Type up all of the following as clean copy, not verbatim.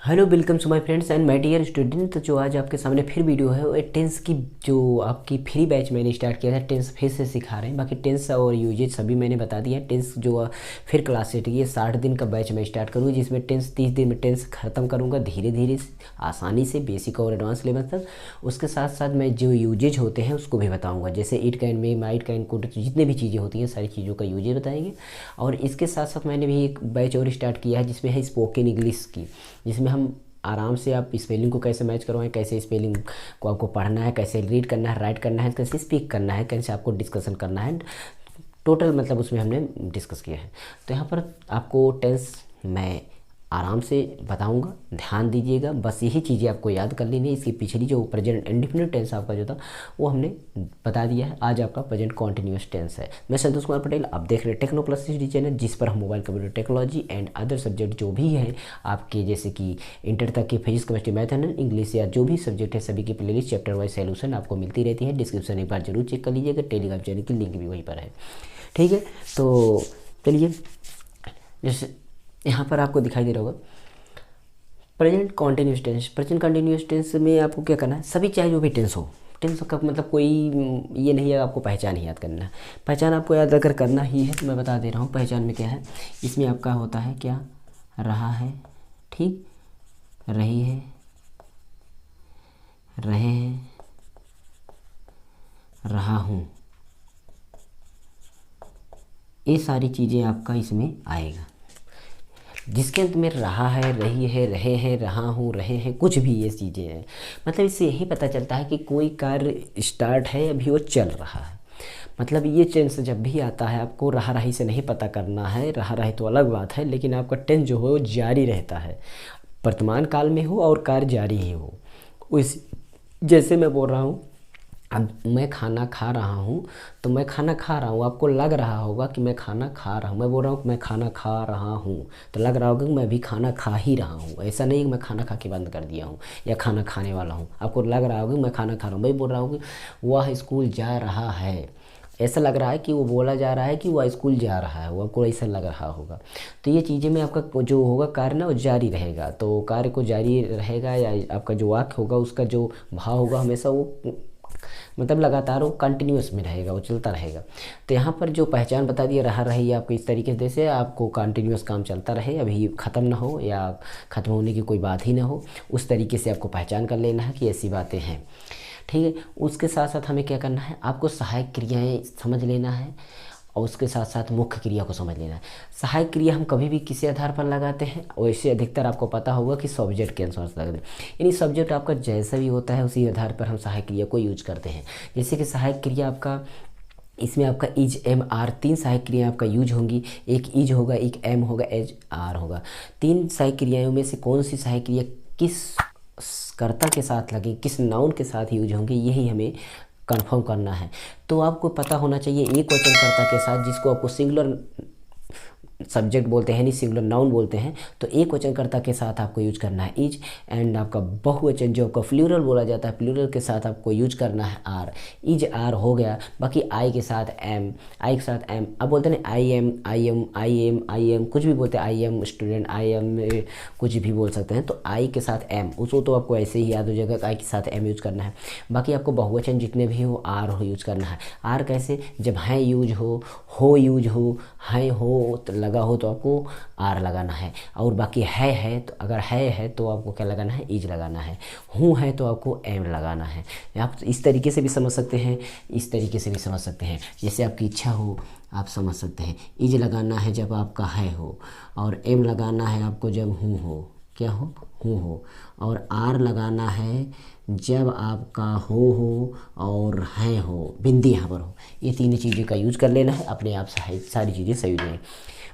Hello, welcome to my friends and my dear student. तो जो आज आपके सामने फिर वीडियो है वो टेंस की जो आपकी फ्री बैच मैंने स्टार्ट किया था। टेंस फिर से सिखा रहे हैं। बाकी टेंस और यूजेज सभी मैंने बता दिया है। टेंस जो फिर क्लास सेट की 60 दिन का बैच मैं स्टार्ट करूँगी, जिसमें टेंस 30 दिन में टेंस ख़त्म करूँगा धीरे धीरे आसानी से, बेसिक और एडवांस लेवल तक। उसके साथ साथ मैं जो यूजेज होते हैं उसको भी बताऊँगा, जैसे इट कैन में, माइट कैन, कुड, जितने भी चीज़ें होती हैं सारी चीज़ों का यूजेज बताएंगे। और इसके साथ साथ मैंने भी एक बैच और स्टार्ट किया है जिसमें है स्पोकन इंग्लिश की, जिसमें हम आराम से आप स्पेलिंग को कैसे मैच करवाएं, कैसे स्पेलिंग को आपको पढ़ना है, कैसे रीड करना है, राइट करना है, कैसे स्पीक करना है, कैसे आपको डिस्कशन करना है। टोटल मतलब उसमें हमने डिस्कस किया है। तो यहाँ पर आपको टेंस मैं आराम से बताऊंगा, ध्यान दीजिएगा। बस यही चीज़ें आपको याद कर लेनी है। इसकी पिछली जो प्रेजेंट इंडेफिनिट टेंस आपका जो था वो हमने बता दिया है। आज आपका प्रेजेंट कॉन्टिन्यूस टेंस है। मैं संतोष कुमार पटेल, आप देख रहे हैं टेक्नो प्लस स्टडी चैनल, जिस पर हम mobile computer technology and other subject जो भी हैं आपके, जैसे कि इंटर तक के physics, chemistry, math and English या जो भी सब्जेक्ट है सभी की प्लेलिस्ट चैप्टर वाइज सॉल्यूशन आपको मिलती रहती है। डिस्क्रिप्शन एक बार जरूर चेक कर लीजिएगा। टेलीग्राम चैनल की लिंक भी वहीं पर है। ठीक है, तो चलिए, जैसे यहाँ पर आपको दिखाई दे रहा होगा present continuous tense. Present continuous tense में आपको क्या करना है, सभी चाहे जो भी टेंस हो, टेंस का मतलब कोई ये नहीं है आपको पहचान ही याद करना है। पहचान आपको याद अगर करना ही है तो मैं बता दे रहा हूँ पहचान में क्या है। इसमें आपका होता है क्या, रहा है, ठीक, रही है, रहे हैं, रहा हूँ, ये सारी चीज़ें आपका इसमें आएगा। जिसके अंत में रहा है, रही है, रहे हैं, रहा हूँ, रहे हैं, कुछ भी ये चीज़ें हैं। मतलब इससे यही पता चलता है कि कोई कार्य स्टार्ट है, अभी वो चल रहा है। मतलब ये टेंस जब भी आता है आपको रहा रही से नहीं पता करना है। रहा रही तो अलग बात है, लेकिन आपका टेंस जो हो वो जारी रहता है, वर्तमान काल में हो और कार्य जारी ही हो। उस जैसे मैं बोल रहा हूँ, अब मैं खाना खा रहा हूँ, तो मैं खाना खा रहा हूँ, आपको लग रहा होगा कि मैं खाना खा रहा हूँ। मैं बोल रहा हूँ कि मैं खाना खा रहा हूँ, तो लग रहा होगा कि मैं अभी खाना खा ही रहा हूँ। ऐसा नहीं कि मैं खाना खा के बंद कर दिया हूँ या खाना खाने वाला हूँ। आपको लग रहा होगा कि मैं खाना खा रहा हूँ। मैं बोल रहा हूँ कि वह स्कूल जा रहा है, ऐसा लग रहा है कि वो बोला जा रहा है कि वह स्कूल जा रहा है, वो आपको ऐसा लग रहा होगा। तो ये चीज़ें में आपका जो होगा कार्य ना वो जारी रहेगा। तो कार्य को जारी रहेगा या आपका जो वाक्य होगा उसका जो भाव होगा हमेशा वो मतलब लगातार वो कंटिन्यूस में रहेगा, वो चलता रहेगा। तो यहाँ पर जो पहचान बता दिया, रहा रही आपको इस तरीके से आपको कंटिन्यूस काम चलता रहे, अभी ख़त्म ना हो या ख़त्म होने की कोई बात ही ना हो, उस तरीके से आपको पहचान कर लेना है कि ऐसी बातें हैं। ठीक है, उसके साथ साथ हमें क्या करना है, आपको सहायक क्रियाएं समझ लेना है और उसके साथ साथ मुख्य क्रिया को समझ लेना है। सहायक क्रिया हम कभी भी किसी आधार पर लगाते हैं, वैसे अधिकतर आपको पता होगा कि सब्जेक्ट के अनुसार लगाते हैं। यानी सब्जेक्ट आपका जैसा भी होता है उसी आधार पर हम सहायक क्रिया को यूज करते हैं। जैसे कि सहायक क्रिया आपका, इसमें आपका इज, एम, आर, तीन सहायक क्रियाएं आपका यूज होंगी। एक इज होगा, एक एम होगा, एज, आर होगा। तीन सहायक क्रियाओं में से कौन सी सहायक क्रिया किस कर्ता के साथ लगे, किस नाउन के साथ यूज होंगे, यही हमें कंफर्म करना है। तो आपको पता होना चाहिए एक वचन कर्ता के साथ, जिसको आपको सिंगुलर सब्जेक्ट बोलते हैं, नहीं सिंगुलर नाउन बोलते हैं, तो एक वचनकर्ता के साथ आपको यूज करना है इज। एंड आपका बहुवचन जो आपका प्लूरल बोला जाता है, प्लूरल के साथ आपको यूज करना है आर। इज, आर हो गया। बाकी आई के साथ एम, आई के साथ एम। अब बोलते हैं I am, I am, I am, I am, कुछ भी बोलते हैं, I am student, I am कुछ भी बोल सकते हैं। तो आई के साथ एम, उसको तो आपको ऐसे ही याद हो जाएगा, आई के साथ एम यूज करना है। बाकी आपको बहुवचन जितने भी हो आर हो यूज करना है। आर कैसे, जब है यूज हो यूज हो, है हो तो लगा हो तो आपको आर लगाना है। और बाकी है तो अगर है तो आपको क्या लगाना है, इज लगाना है। हूँ है तो आपको एम लगाना है। आप इस तरीके से भी समझ सकते हैं, इस तरीके से भी समझ सकते हैं, जैसे आपकी इच्छा हो आप समझ सकते हैं। इज लगाना है जब आपका है हो, और एम लगाना है आपको जब हूँ हो, क्या हो, और आर लगाना है जब आपका हो और है हो, बिंदी यहाँ पर हो। ये तीन चीज़ें का यूज कर लेना है, अपने आप सारी चीज़ें सही हो जाएंगी।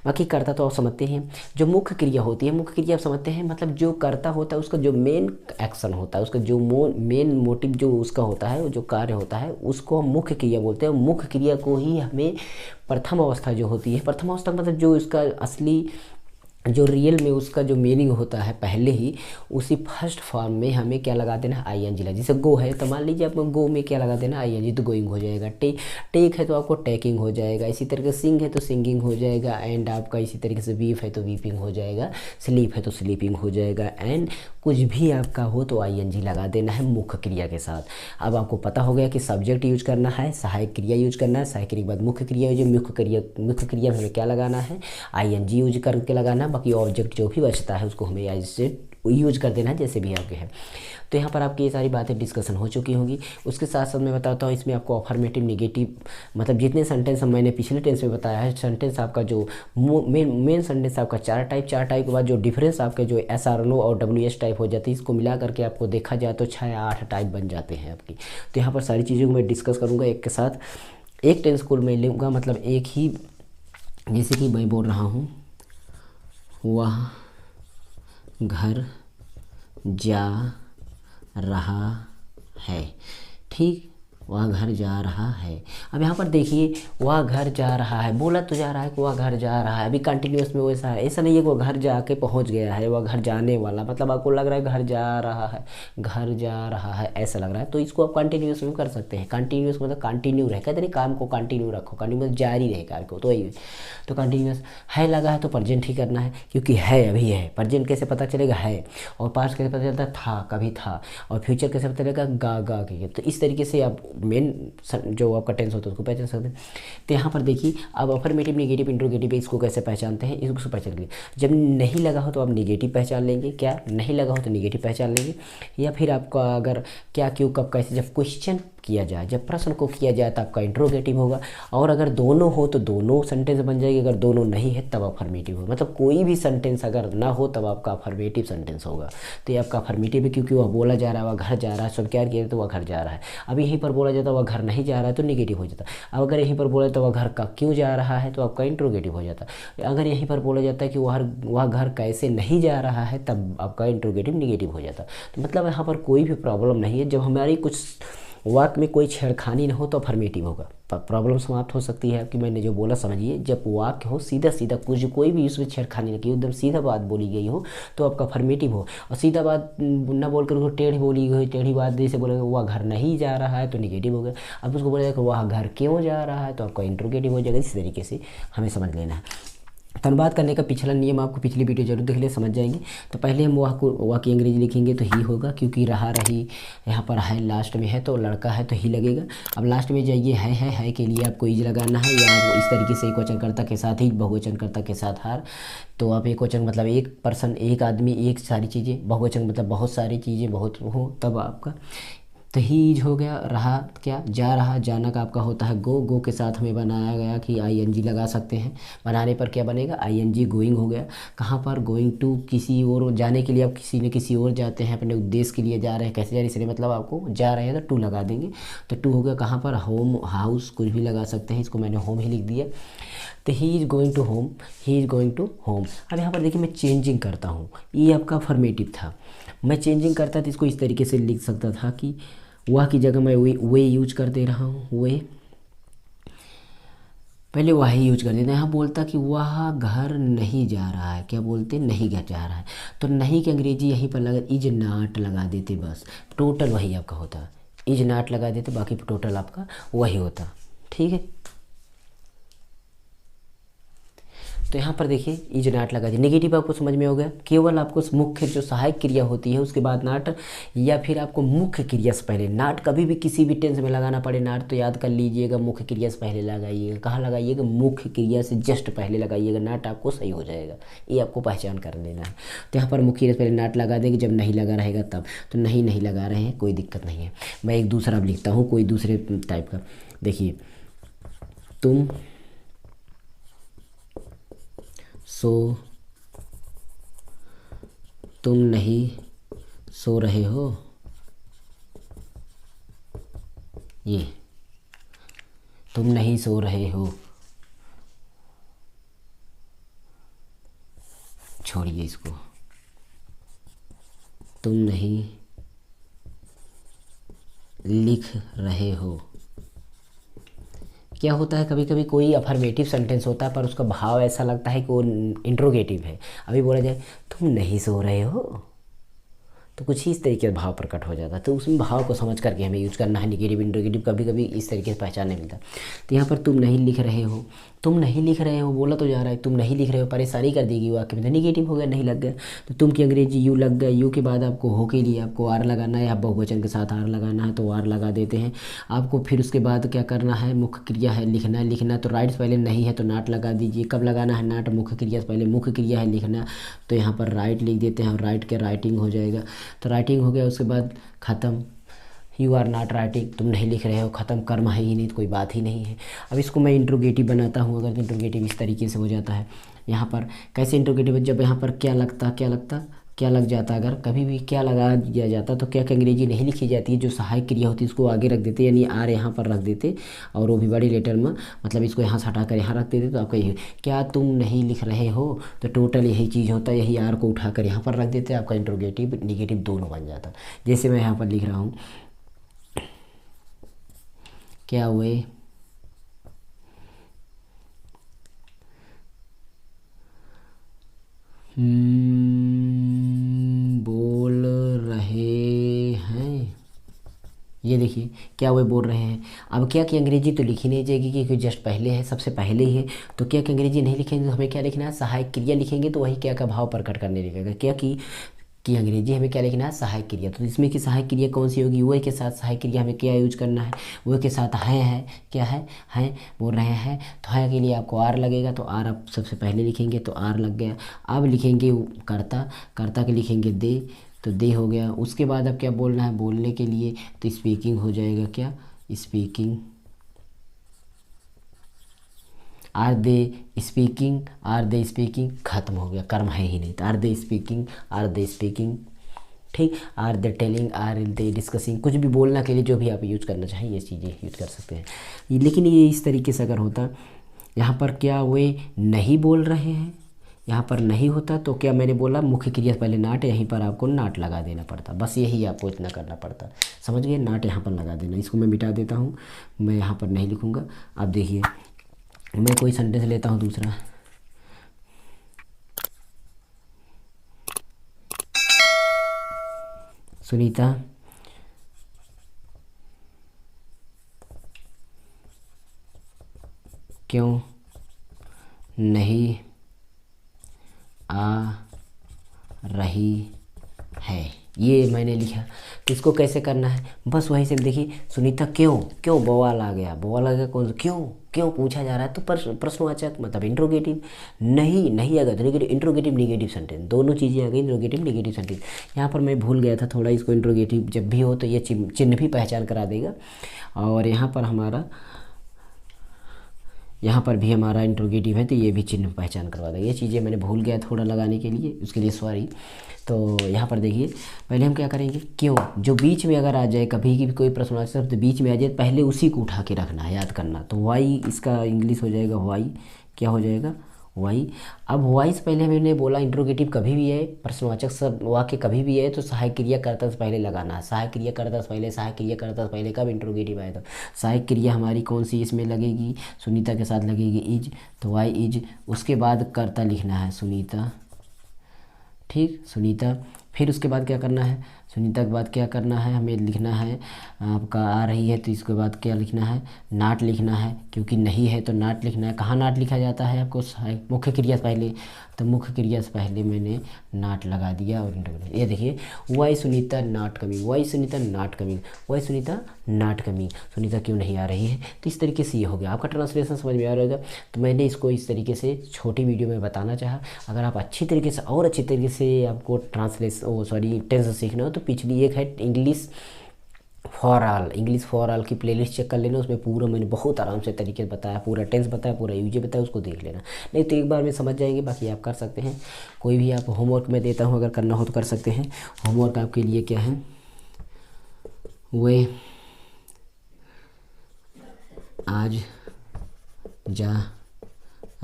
बाकी कर्ता तो आप समझते हैं। जो मुख्य क्रिया होती है, मुख्य क्रिया आप समझते हैं, मतलब जो कर्ता होता है उसका जो मेन एक्शन होता है, उसका जो मेन मोटिव जो उसका होता है, जो कार्य होता है, उसको हम मुख्य क्रिया बोलते हैं। मुख्य क्रिया को ही हमें प्रथम अवस्था जो होती है, प्रथम अवस्था मतलब जो इसका असली जो रियल में उसका जो मीनिंग होता है पहले ही उसी फर्स्ट फॉर्म में हमें क्या लगा देना, आई एन जी लगा। जैसे गो है तो मान लीजिए आप गो में क्या लगा देना, आई एन जी, तो गोइंग हो जाएगा। टेक है तो आपको टेकिंग हो जाएगा। इसी तरीके से सिंग है तो सिंगिंग हो जाएगा। एंड आपका इसी तरीके से वीप है तो वीपिंग हो जाएगा। स्लीप है तो स्लीपिंग हो जाएगा। एंड कुछ भी आपका हो तो आई एन जी लगा देना है मुख्य क्रिया के साथ। अब आपको पता हो गया कि सब्जेक्ट यूज करना है, सहायक क्रिया यूज करना है, सहायक क्रिया के बाद मुख्य क्रिया यूज, मुख्य क्रिया में हमें क्या लगाना है, आई एन जी यूज करके लगाना। बाकी ऑब्जेक्ट जो भी बचता है उसको हमें ऐसे यूज कर देना है जैसे भी आपके हैं। तो यहाँ पर आपकी ये सारी बातें डिस्कशन हो चुकी होंगी। उसके साथ साथ मैं बताता हूँ इसमें आपको अफर्मेटिव नेगेटिव, मतलब जितने सेंटेंस मैंने पिछले टेंस में बताया है, सेंटेंस आपका जो मेन सेंटेंस आपका चार टाइप के बाद जो डिफरेंस आपके जो एस आर नो और डब्ल्यू एस टाइप हो जाती है, इसको मिला करके आपको देखा जाए तो 6 या 8 टाइप बन जाते हैं आपकी। तो यहाँ पर सारी चीज़ों को मैं डिस्कस करूँगा एक के साथ। एक टेंस को मैं लूँगा, मतलब एक ही, जैसे कि मैं बोल रहा हूँ वह घर जा रहा है, ठीक, वह घर जा रहा है। अब यहाँ पर देखिए वह घर जा रहा है, बोला तो जा रहा है कि वह घर जा रहा है, अभी कंटिन्यूस में वैसा है, ऐसा नहीं है कि वह घर जाके पहुँच गया है, वह घर जाने वाला, मतलब आपको लग रहा है घर जा रहा है, घर जा रहा है ऐसा लग रहा है, तो इसको आप कंटिन्यूस में कर सकते हैं। कंटिन्यूस मतलब कंटिन्यू रहे, कहते नहीं काम को कंटिन्यू रखो, कंटिन्यूस जारी रहे कार्य को, तो वही तो कंटिन्यूस है लगा है तो प्रेजेंट ही करना है, क्योंकि है अभी है। प्रेजेंट कैसे पता चलेगा, है। और पास्ट कैसे पता चलता, था, कभी था। और फ्यूचर कैसे पता चलेगा, गा के। तो इस तरीके से आप मेन जो आपका टेंस होता है उसको पहचान सकते हैं। तो यहाँ पर देखिए अब अफर्मेटिव नेगेटिव इंट्रोगेटिव इसको कैसे पहचानते हैं, इसको पहचान लेंगे। जब नहीं लगा हो तो आप नेगेटिव पहचान लेंगे, क्या नहीं लगा हो तो नेगेटिव पहचान लेंगे। या फिर आपका अगर क्या क्यों कब कैसे जब क्वेश्चन किया जाए, जब प्रश्न को किया जाए तो आपका इंट्रोगेटिव होगा। और अगर दोनों हो तो दोनों सेंटेंस बन जाएगी, अगर दोनों नहीं है तब अफर्मेटिव हो, मतलब कोई भी सेंटेंस अगर ना हो तब आपका अफर्मेटिव सेंटेंस होगा। तो ये आपका अफर्मेटिव है, क्योंकि वह बोला जा रहा है, वह घर जा रहा है, सब क्या किया तो वह घर जा रहा है। अब यहीं पर बोला जाता है वह घर नहीं जा रहा है तो निगेटिव हो जाता। अब अगर यहीं पर बोला तो वह घर का क्यों जा रहा है तो आपका इंट्रोगेटिव हो जाता। अगर यहीं पर बोला जाता है कि वह घर कैसे नहीं जा रहा है तब आपका इंट्रोगेटिव निगेटिव हो जाता। तो मतलब यहाँ पर कोई भी प्रॉब्लम नहीं है, जब हमारी कुछ वाक्य में कोई छेड़खानी ना हो तो अफर्मेटिव होगा। प्रॉब्लम समाप्त हो सकती है आपकी, मैंने जो बोला समझिए, जब वाक्य हो सीधा सीधा कुछ कोई भी उसमें छेड़खानी ना की, एकदम सीधा बात बोली गई हो तो आपका अफर्मेटिव हो। और सीधा बात ना बोलकर उसको टेढ़ी बोली गई, टेढ़ी बात जैसे बोले वह घर नहीं जा रहा है तो निगेटिव हो गया। अब उसको बोला जाएगा वह घर क्यों जा रहा है तो आपका इंट्रोगेटिव हो जाएगा। इस तरीके से हमें समझ लेना है। धन्यवाद करने का पिछला नियम आपको पिछली वीडियो जरूर देख ले, समझ जाएंगे। तो पहले हम वह की अंग्रेजी लिखेंगे तो ही होगा, क्योंकि रहा रही यहाँ पर है लास्ट में है तो लड़का है तो ही लगेगा। अब लास्ट में जाइए है के लिए आपको इज लगाना है, या आप इस तरीके से एक वचनकर्ता के साथ ही बहुवचनकर्ता के साथ हार। तो आप एक वचन मतलब एक पर्सन, एक आदमी, एक सारी चीज़ें, बहुवचन मतलब बहुत सारी चीज़ें बहुत हो तब आपका। तो हीज हो गया, रहा क्या जा रहा, जाना का आपका होता है गो के साथ हमें बनाया गया कि आई एन जी लगा सकते हैं। बनाने पर क्या बनेगा, आई एन जी गोइंग हो गया। कहाँ पर, गोइंग टू, किसी और जाने के लिए, आप किसी न किसी और जाते हैं, अपने उद्देश्य के लिए जा रहे हैं, कैसे जा रहे हैं इसलिए मतलब आपको जा रहे हैं तो टू लगा देंगे। तो टू हो गया। कहाँ पर, होम, हाउस, कुछ भी लगा सकते हैं, इसको मैंने होम ही लिख दिया। तो he is going to home, he is going to home. अब यहाँ पर देखिए मैं चेंजिंग करता हूँ, ये आपका फॉर्मेटिव था। मैं चेंजिंग करता था इसको इस तरीके से लिख सकता था कि वह की जगह मैं वे यूज कर दे रहा हूँ, वे पहले वह ही यूज कर देते हैं। यहाँ बोलता कि वह घर नहीं जा रहा है, क्या बोलते, नहीं घर जा रहा है, तो नहीं की अंग्रेजी यहीं पर लगा इज नॉट लगा देते, बस टोटल वही आपका होता, इज नॉट लगा देते, बाकी टोटल आपका वही होता। ठीक है, तो यहाँ पर देखिए इज नाट लगा दिया। नेगेटिव आपको समझ में हो गया, केवल आपको मुख्य जो सहायक क्रिया होती है उसके बाद नाट, या फिर आपको मुख्य क्रिया से पहले नाट, कभी भी किसी भी टेंस में लगाना पड़े नाट तो याद कर लीजिएगा मुख्य क्रिया से पहले लगाइएगा। कहाँ लगाइएगा, मुख्य क्रिया से जस्ट पहले लगाइएगा, नाट आपको सही हो जाएगा। ये आपको पहचान कर लेना है। तो यहाँ पर मुख्य क्रिया से पहले नाट लगा देंगे, जब नहीं लगा रहेगा तब। तो नहीं लगा रहे हैं, कोई दिक्कत नहीं है। मैं एक दूसरा अब लिखता हूँ, कोई दूसरे टाइप का। देखिए, तुम तुम नहीं सो रहे हो, ये तुम नहीं सो रहे हो, छोड़िए इसको, तुम नहीं लिख रहे हो, क्या होता है, कभी कभी कोई अफर्मेटिव सेंटेंस होता है पर उसका भाव ऐसा लगता है कि वो इंट्रोगेटिव है। अभी बोला जाए तुम नहीं सो रहे हो, तो कुछ ही इस तरीके से भाव प्रकट हो जाता है। तो उसमें भाव को समझ करके हमें यूज करना है। निगेटिव इंट्रोगेटिव कभी कभी इस तरीके से पहचान नहीं मिलता। तो यहाँ पर तुम नहीं लिख रहे हो, तुम नहीं लिख रहे हो बोला तो जा रहा है, तुम नहीं लिख रहे हो परेशानी कर देगी वाक्य में, तो निगेटिव हो गया, नहीं लग गया। तो तुम की अंग्रेजी यू लग गया, यू के बाद आपको हो के लिए आपको आर लगाना है, या बहुवचन के साथ आर लगाना है तो आर लगा देते हैं आपको। फिर उसके बाद क्या करना है, मुख्य क्रिया है लिखना है, लिखना तो राइट से पहले नहीं है तो नाट लगा दीजिए। कब लगाना है नाट, मुख्य क्रिया से पहले, मुख्य क्रिया है लिखना तो यहाँ पर राइट लिख देते हैं और राइट के राइटिंग हो जाएगा। तो राइटिंग हो गया, उसके बाद ख़त्म, यू आर नॉट राइटिंग, तुम नहीं लिख रहे हो, ख़त्म, कर्म है ही नहीं तो कोई बात ही नहीं है। अब इसको मैं इंट्रोगेटिव बनाता हूँ। अगर इंट्रोगेटिव इस तरीके से हो जाता है, यहाँ पर कैसे इंट्रोगेटिव, जब यहाँ पर क्या लगता क्या लग जाता, अगर कभी भी क्या लगा दिया जाता तो क्या अंग्रेजी नहीं लिखी जाती है, जो सहायक क्रिया होती है उसको आगे रख देते, यानी आर यहाँ पर रख देते और वो भी बड़ी लेटर में, मतलब इसको यहाँ से हटा कर यहाँ रख देते। तो आपका यही क्या तुम नहीं लिख रहे हो, तो टोटल यही चीज़ होता है, यही आर को उठाकर यहाँ पर रख देते, आपका इंट्रोगेटिव निगेटिव दोनों बन जाता। जैसे मैं यहाँ पर लिख रहा हूँ, क्या हुए, बोल रहे हैं, ये देखिए क्या वो बोल रहे हैं। अब क्या कि अंग्रेजी तो लिखी नहीं जाएगी क्योंकि जस्ट पहले है, सबसे पहले ही है। तो क्या कि अंग्रेजी नहीं लिखेंगे तो हमें क्या लिखना है, सहायक क्रिया लिखेंगे, तो वही क्या का भाव प्रकट करने लगेगा। क्या कि अंग्रेजी हमें क्या लिखना है, सहायक क्रिया। तो इसमें की सहायक क्रिया कौन सी होगी, वो के साथ सहायक क्रिया हमें क्या यूज करना है, वो के साथ है क्या है बोल रहे हैं, तो है के लिए आपको आर लगेगा, तो आर आप सबसे पहले लिखेंगे तो आर लग गया। अब लिखेंगे कर्ता के लिखेंगे दे, तो दे हो गया। उसके बाद अब क्या बोलना है, बोलने के लिए तो स्पीकिंग हो जाएगा, क्या स्पीकिंग, आर दे स्पीकिंग, खत्म हो गया, कर्म है ही नहीं, तो आर दे स्पीकिंग, ठीक, are they telling, are they discussing, कुछ भी बोलना के लिए जो भी आप यूज करना चाहें ये चीज़ें यूज कर सकते हैं। लेकिन ये इस तरीके से अगर होता, यहाँ पर क्या वे नहीं बोल रहे हैं, यहाँ पर नहीं होता तो क्या मैंने बोला, मुख्य क्रिया से पहले नाट, यहीं पर आपको नाट लगा देना पड़ता, बस यही आपको इतना करना पड़ता, समझ गए, नाट यहाँ पर लगा देना। इसको मैं मिटा देता हूँ, मैं यहाँ पर नहीं लिखूँगा। अब देखिए मैं कोई सेंटेंस लेता हूँ दूसरा, सुनीता क्यों नहीं आ रही है, ये मैंने लिखा। तो इसको कैसे करना है, बस वही से देखिए, सुनीता क्यों बवाल आ गया, कौन सा क्यों पूछा जा रहा है, तो प्रश्नवाचक मतलब इंट्रोगेटिव, नहीं आ गया तो नेगेटिव, इंट्रोगेटिव निगेटिव सेंटेंस, दोनों चीज़ें आ गई, इंट्रोगेटिव निगेटिव सेंटेंस। यहाँ पर मैं भूल गया था थोड़ा, इसको इंट्रोगेटिव जब भी हो तो ये चिन्ह भी पहचान करा देगा, और यहाँ पर भी हमारा इंट्रोगेटिव है तो ये भी चिन्ह पहचान करवा देगा। ये चीज़ें मैंने भूल गया थोड़ा लगाने के लिए, उसके लिए सॉरी। तो यहाँ पर देखिए पहले हम क्या करेंगे, क्यों जो बीच में अगर आ जाए, कभी की भी कोई प्रश्नवाचक शब्द बीच में आ जाए, पहले उसी को उठा के रखना है, याद करना। तो वाई इसका इंग्लिश हो जाएगा वाई, क्या हो जाएगा वाई। अब वाई से पहले मैंने बोला इंट्रोगेटिव कभी भी है, प्रश्नवाचक शब्द वाक्य कभी भी है तो सहायक क्रिया कर्ता से पहले लगाना है, सहायक क्रिया कर्ता से पहले कब इंट्रोगेटिव आए तो सहायक क्रिया हमारी कौन सी इसमें लगेगी, सुनीता के साथ लगेगी इज, तो वाई इज, उसके बाद कर्ता लिखना है सुनीता, ठीक सुनीता। फिर उसके बाद क्या करना है, सुनीता के बाद क्या करना है, हमें लिखना है आपका आ रही है, तो इसके बाद क्या लिखना है, नाट लिखना है, क्योंकि नहीं है तो नाट लिखना है। कहाँ नाट लिखा जाता है आपको, मुख्य क्रिया से पहले, तो मुख्य क्रिया से पहले मैंने नाट लगा दिया। और ये देखिए why Sunita not coming, why Sunita not coming, why Sunita not coming, Sunita क्यों नहीं आ रही है। तो इस तरीके से ये हो गया, आपका ट्रांसलेशन समझ में आ रहा होगा। तो मैंने इसको इस तरीके से छोटी वीडियो में बताना चाहा। अगर आप अच्छी तरीके से और अच्छी तरीके से आपको टेंस सीखना हो तो पिछली एक है इंग्लिश फॉर ऑल की प्लेलिस्ट चेक कर लेना, उसमें पूरा मैंने बहुत आराम से तरीके से बताया, पूरा टेंस बताया, पूरा यूज बताया, उसको देख लेना। नहीं तो एक बार में समझ जाएंगे, बाकी आप कर सकते हैं। कोई भी आप होमवर्क में देता हूँ, अगर करना हो तो कर सकते हैं। होमवर्क आपके लिए क्या है, वे आज जा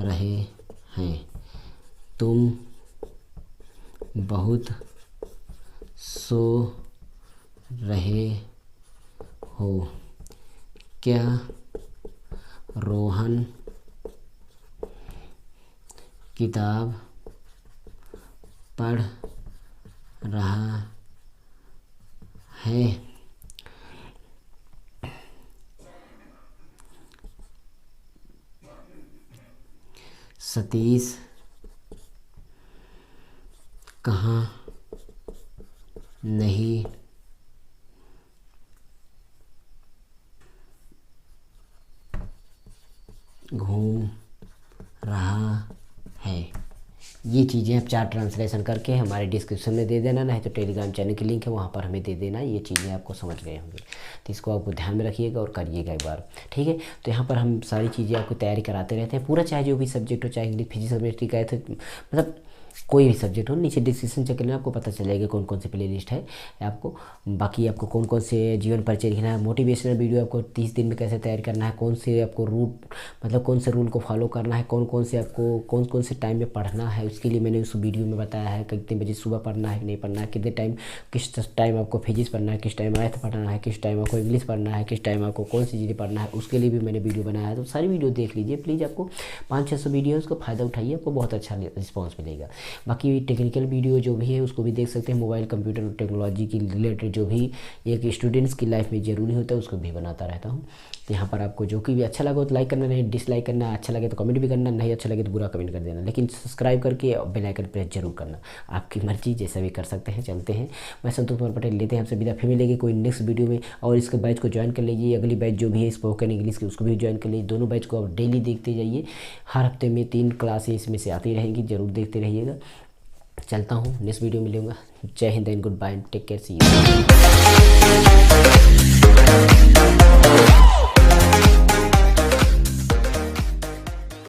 रहे हैं, तुम बहुत सो रहे हो, क्या रोहन किताब पढ़ रहा है। सतीश कहाँ नहीं घूम रहा है। ये चीज़ें आप चार ट्रांसलेशन करके हमारे डिस्क्रिप्शन में दे देना, नहीं तो टेलीग्राम चैनल की लिंक है वहाँ पर हमें दे देना। ये चीज़ें आपको समझ गए होंगे, तो इसको आपको ध्यान में रखिएगा और करिएगा एक बार, ठीक है। तो यहाँ पर हम सारी चीज़ें आपको तैयारी कराते रहते हैं पूरा, चाहे जो भी सब्जेक्ट हो, चाहे इंग्लिश, फिजिक्स, केमिस्ट्री का, तो मतलब कोई भी सब्जेक्ट हो, नीचे डिस्क्रिप्शन चेक करना, आपको पता चल जाएगा कौन कौन से प्ले लिस्ट है आपको। बाकी आपको कौन कौन से जीवन परिचय लिखना है, मोटिवेशनल वीडियो आपको 30 दिन में कैसे तैयार करना है, कौन से आपको रूट मतलब कौन से रूल को फॉलो करना है, कौन कौन से आपको कौन कौन से टाइम में पढ़ना है, उसके लिए मैंने उस वीडियो में बताया है। कितने बजे सुबह पढ़ना है कि नहीं पढ़ना है, कितने टाइम, किस टाइम आपको फिजिक्स पढ़ना है, किस टाइम मैथ पढ़ना है, किस टाइम आपको इंग्लिश पढ़ना है, किस टाइम आपको कौन सी चीज़ें पढ़ना है, उसके लिए भी मैंने वीडियो बनाया है। तो सारी वीडियो देख लीजिए प्लीज़, आपको 500-600 वीडियो है, उसका फ़ायदा उठाइए, आपको बहुत अच्छा रिस्पॉन्स मिलेगा। बाकी टेक्निकल वीडियो जो भी है उसको भी देख सकते हैं, मोबाइल कंप्यूटर टेक्नोलॉजी की रिलेटेड जो भी एक स्टूडेंट्स की लाइफ में ज़रूरी होता है उसको भी बनाता रहता हूँ। तो यहाँ पर आपको जो कि भी अच्छा लगा तो लाइक करना, नहीं डिसलाइक करना, अच्छा लगे तो कमेंट भी करना, नहीं अच्छा लगे तो बुरा कमेंट कर देना, लेकिन सब्सक्राइब करके बेल आइकन प्रेस जरूर करना। आपकी मर्जी, जैसा भी कर सकते हैं। चलते हैं, मैं संतोष कुमार पटेल, लेते हैं आपसे विदा। फिर मिलेंगे कोई नेक्स्ट वीडियो में, और इसके बैच को ज्वाइन कर लीजिए। अगली बैच जो भी है स्पोकन इंग्लिश की, उसको भी ज्वाइन कर लीजिए। दोनों बैच को आप डेली देखते जाइए, हर हफ्ते में 3 क्लासें इसमें से आती रहेंगी, जरूर देखते रहिएगा। चलता हूँ, नेक्स्ट वीडियो मिलूंगा। जय Hind and goodbye, take care, see you.